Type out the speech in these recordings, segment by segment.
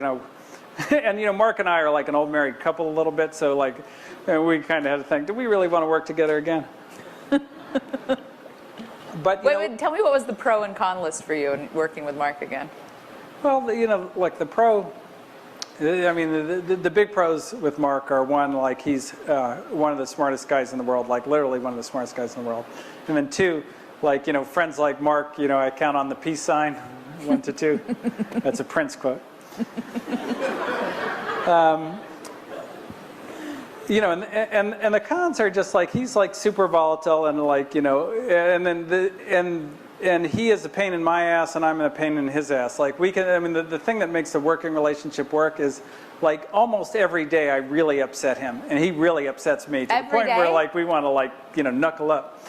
know, and Mark and I are like an old married couple a little bit, so like we kind of had to think, do we really want to work together again? But wait, tell me what was the pro and con list for you in working with Mark again? Well, like the pro, I mean, the big pros with Mark are one, like he's one of the smartest guys in the world, like literally one of the smartest guys in the world. And then two, like, friends like Mark, I count on the peace sign, 1 to 2. That's a Prince quote. And the cons are just like, he's like super volatile and like, and then and he is a pain in my ass and I'm a pain in his ass. Like the thing that makes the working relationship work is like almost every day I really upset him and he really upsets me to the point where like we want to like, knuckle up.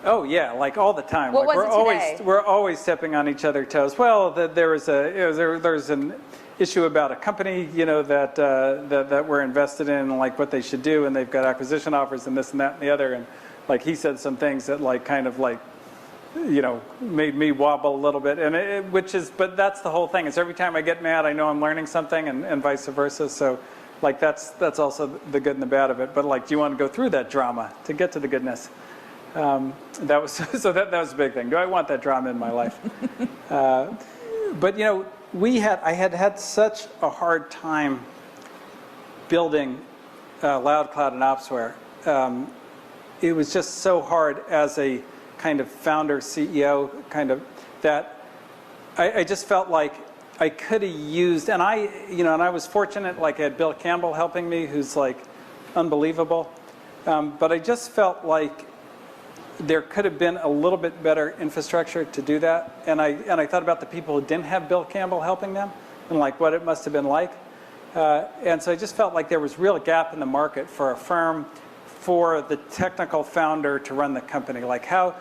Oh yeah, like all the time. What like, was we're always stepping on each other's toes. Well, there's an issue about a company, that we're invested in, and like what they should do, and they've got acquisition offers and this and that and the other, and like he said some things that like kind of like, made me wobble a little bit, and but that's the whole thing. Is every time I get mad, I know I'm learning something, and vice versa. So, like that's also the good and the bad of it. But like, do you want to go through that drama to get to the goodness? That was that was a big thing. Do I want that drama in my life? But I had such a hard time building Loud Cloud and Opsware. It was just so hard as a kind of founder, CEO, kind of, that I just felt like I could have used, and I was fortunate, like I had Bill Campbell helping me, who's like unbelievable. But I just felt like there could have been a little bit better infrastructure to do that. And I thought about the people who didn't have Bill Campbell helping them and like what it must have been like. And so I just felt like there was real gap in the market for a firm, for the technical founder to run the company. Like how,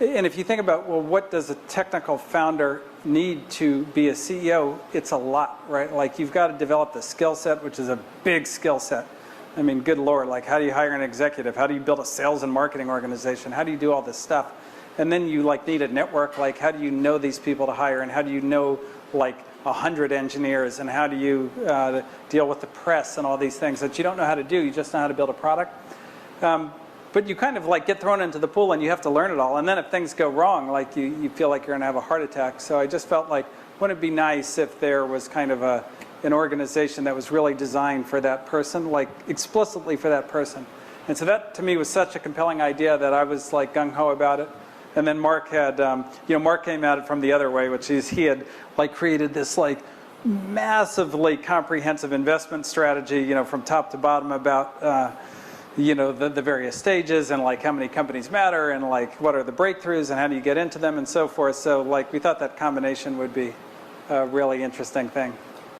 and if you think about, well, what does a technical founder need to be a CEO? It's a lot, right? Like you've got to develop the skill set, which is a big skill set. I mean, good Lord, like how do you hire an executive? How do you build a sales and marketing organization? How do you do all this stuff? And then you like need a network, like how do you know these people to hire? And how do you know like 100 engineers? And how do you deal with the press and all these things that you don't know how to do? You just know how to build a product. But you kind of like get thrown into the pool and you have to learn it all. And then if things go wrong, like you feel like you're gonna have a heart attack. So I just felt like, wouldn't it be nice if there was kind of an organization that was really designed for that person, like explicitly for that person. And so that to me was such a compelling idea that I was like gung-ho about it. And then Mark had, Mark came at it from the other way, which is he had like created this like massively comprehensive investment strategy, from top to bottom about, the various stages and like how many companies matter and like what are the breakthroughs and how do you get into them and so forth. So like we thought that combination would be a really interesting thing.